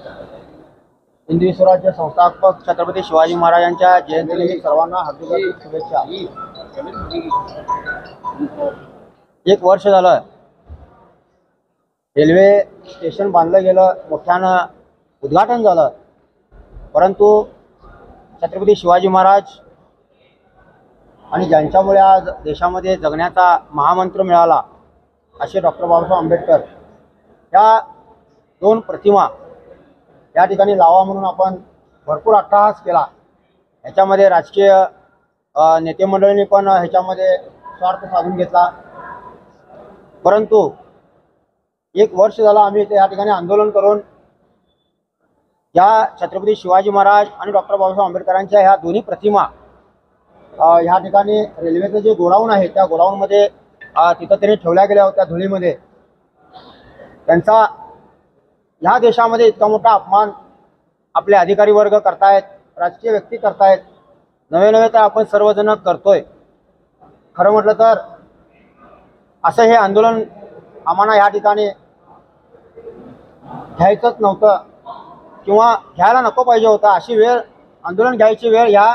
हिंदवी स्वराज्य संस्थापक छत्रपती शिवाजी महाराजांच्या जयंतीनिमित्त सर्वांना हार्दिक शुभेच्छा। एक वर्ष झालं रेल्वे स्टेशन बांधलं गेलं, मोठ्यानं उद्घाटन झालं, परंतु छत्रपती शिवाजी महाराज आणि ज्यांच्यामुळे आज देशामध्ये जगण्याचा महामंत्र मिळाला असे डॉक्टर बाबासाहेब आंबेडकर या दोन प्रतिमा या ठिकाणी लावा म्हणून आपण भरपूर अट्टहास केला। ह्याच्यामध्ये राजकीय नेते मंडळींनी पण ह्याच्यामध्ये स्वार्थ साधून घेतला, परंतु एक वर्ष झालं आम्ही इथे या ठिकाणी आंदोलन करून या छत्रपती शिवाजी महाराज आणि डॉक्टर बाबासाहेब आंबेडकरांच्या ह्या दोन्ही प्रतिमा ह्या ठिकाणी रेल्वेचं जे गोडाऊन आहे त्या गोडाऊनमध्ये तिथं त्यांनी ठेवल्या गेल्या होत्या धुळीमध्ये। त्यांचा ह्या देशामध्ये इतका मोठा अपमान आपले अधिकारी वर्ग करतायत, राजकीय व्यक्ती करतायत, नवे नवे तर आपण सर्वजण करतोय। खरं म्हटलं तर असं हे आंदोलन आम्हाला ह्या ठिकाणी घ्यायचंच नव्हतं किंवा घ्यायला नको पाहिजे होतं। अशी वेळ आंदोलन घ्यायची वेळ ह्या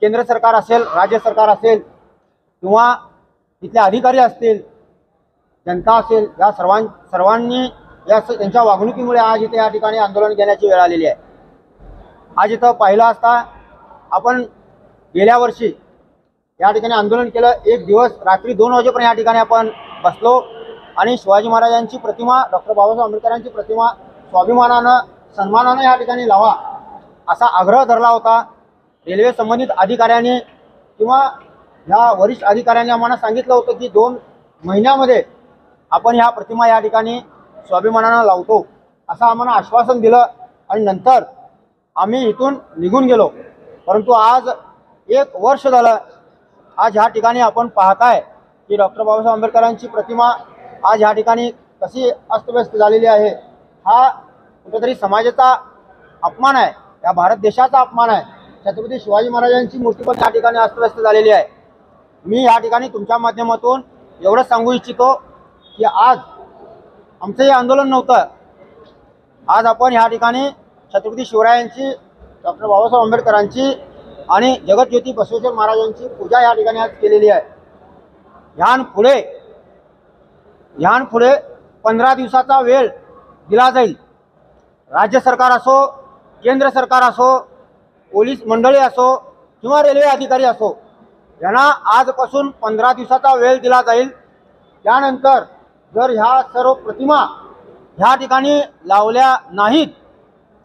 केंद्र सरकार असेल, राज्य सरकार असेल किंवा तिथले अधिकारी असतील, जनता असेल, या सर्वांनी त्यांच्या वागणुकीमुळे आज इथे या ठिकाणी आंदोलन घेण्याची वेळ आलेली आहे। आज इथं पाहिलं असता आपण गेल्या वर्षी या ठिकाणी आंदोलन केलं, एक दिवस रात्री 2 वाजेपर्यंत या ठिकाणी आपण बसलो आणि शिवाजी महाराजांची प्रतिमा, डॉक्टर बाबासाहेब आंबेडकरांची प्रतिमा स्वाभिमानानं सन्मानानं या ठिकाणी लावा असा आग्रह धरला होता। रेल्वे संबंधित अधिकाऱ्यांनी किंवा ह्या वरिष्ठ अधिकाऱ्यांनी आम्हाला सांगितलं होतं की 2 महिन्यामध्ये आपण ह्या प्रतिमा या ठिकाणी स्वाभिमानानं लावतो असं आम्हाला आश्वासन दिलं आणि नंतर आम्ही इथून निघून गेलो। परंतु आज एक वर्ष झालं, आज ह्या ठिकाणी आपण पाहताय की डॉक्टर बाबासाहेब आंबेडकरांची प्रतिमा आज ह्या ठिकाणी कशी अस्तव्यस्त झालेली आहे। हा कुठेतरी समाजाचा अपमान आहे, या भारत देशाचा अपमान आहे। छत्रपती शिवाजी महाराजांची मूर्ती पण या ठिकाणी अस्तव्यस्त झालेली आहे। मी या ठिकाणी तुमच्या माध्यमातून एवढंच सांगू इच्छितो की आज आमचं हे आंदोलन नव्हतं, आज आपण ह्या ठिकाणी छत्रपती शिवरायांची, डॉक्टर बाबासाहेब आंबेडकरांची आणि जगज्योती बसवेश्वर महाराजांची पूजा या ठिकाणी आज केलेली आहे। ह्यान पुढे 15 दिवसाचा वेळ दिला जाईल। राज्य सरकार असो, केंद्र सरकार असो, पोलीस मंडळी असो किंवा रेल्वे अधिकारी असो, यांना आजपासून 15 दिवसाचा वेळ दिला जाईल। त्यानंतर जर ह्या सर्व प्रतिमा ह्या ठिकाणी लावल्या नाहीत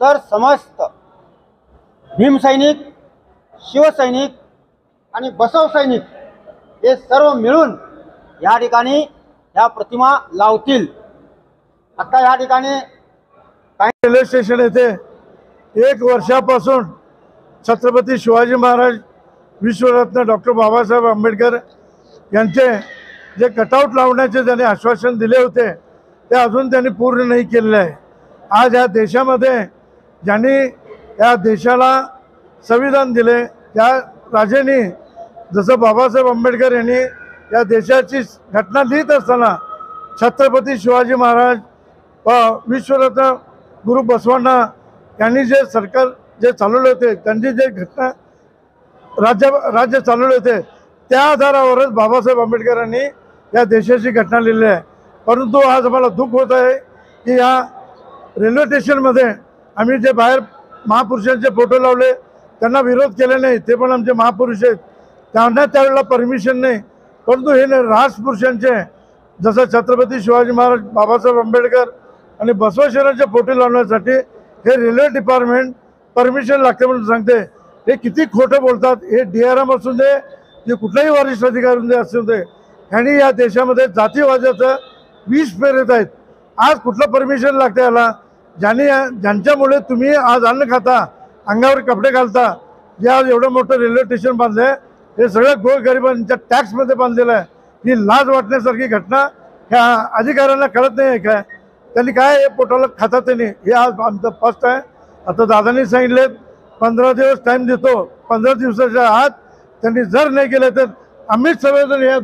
तर समस्त भीमसैनिक, शिवसैनिक आणि बसव सैनिक हे सर्व मिळून या ठिकाणी ह्या प्रतिमा लावतील। आता या ठिकाणी रेल्वे स्टेशन येथे 1 वर्षापासून छत्रपती शिवाजी महाराज, विश्वरत्न डॉक्टर बाबासाहेब आंबेडकर यांचे जे कटआउट लावण्याचे त्यांनी आश्वासन दिले होते ते अजून त्यांनी पूर्ण नाही केलेले आहे। आज या देशामध्ये ज्यांनी या देशाला संविधान दिले त्या राजांनी, जसं बाबासाहेब आंबेडकर यांनी या देशाची घटना लिहित असताना छत्रपती शिवाजी महाराज व विश्वरत्न गुरु बसवांना यांनी जे सरकार जे चालवले होते, त्यांनी जे घटना राज्य चालवले होते त्या आधारावरच बाबासाहेब आंबेडकरांनी या देशाची घटना लिहिली आहे। परंतु आज आम्हाला दुःख होत आहे की या रेल्वे स्टेशनमध्ये आम्ही जे बाहेर महापुरुषांचे फोटो लावले त्यांना विरोध केले नाही, ते पण आमचे महापुरुष आहेत, त्यांना त्यावेळेला परमिशन नाही। परंतु हे राजपुरुषांचे जसं छत्रपती शिवाजी महाराज, बाबासाहेब आंबेडकर आणि बसवेश्वरांचे फोटो लावण्यासाठी हे रेल्वे डिपार्टमेंट परमिशन लागते म्हणून सांगते। हे किती खोटं बोलतात। हे DRM असून दे, जे कुठलाही वरिष्ठ अधिकारी असून दे, ह्यांनी या देशामध्ये जातीवादाचं विष पेरत आहेत। आज कुठलं परमिशन लागतं याला? ज्यांच्यामुळे तुम्ही आज अन्न खाता, अंगावर कपडे घालता, जे आज एवढं मोठं रेल्वे स्टेशन बांधलं आहे हे सगळं गोरगरिबांच्या टॅक्समध्ये बांधलेलं आहे। ही लाज वाटण्यासारखी घटना ह्या अधिकाऱ्यांना कळत नाही आहे काय? त्यांनी काय हे पोटाला खातात त्यांनी? हे आज आमचं फर्स्ट आहे। आता दादांनी सांगितले 15 दिवस टाईम देतो, 15 दिवसाच्या आत त्यांनी जर नाही केलं तर आम्ही सगळेजण या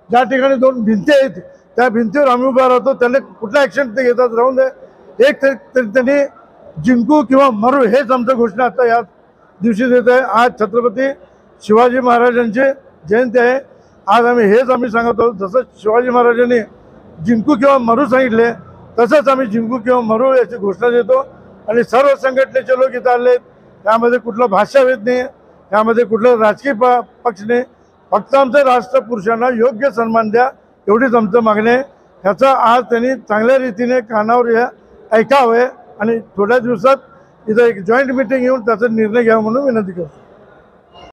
ज्या ठिकाणी 2 भिंती आहेत त्या भिंतीवर आम्ही उभा राहतो। त्यांनी कुठला ॲक्शन ते घेतात राहून दे, एक तरी त्यांनी जिंकू किंवा मरू हेच आमचं घोषणा आता या दिवशी देत आहे. आज छत्रपती शिवाजी महाराजांची जयंती आहे. आज आम्ही सांगत आहोत, जसं शिवाजी महाराजांनी जिंकू किंवा मरू सांगितले तसंच आम्ही जिंकू किंवा मरू याची घोषणा देतो. आणि सर्व संघटनेचे लोक इथं आले. त्यामध्ये कुठला भाषाभेद नाही, त्यामध्ये कुठलं राजकीय पक्ष नाही. फक्त आमच्या राष्ट्रपुरुषांना योग्य सन्मान द्या एवढीच आमचं मागणी आहे. ह्याचा आज त्यांनी चांगल्या रीतीने कानावर ऐकावे आणि थोड्या दिवसात इथं एक जॉईंट मीटिंग घेऊन त्याचा निर्णय घ्यावा म्हणून विनंती करतो.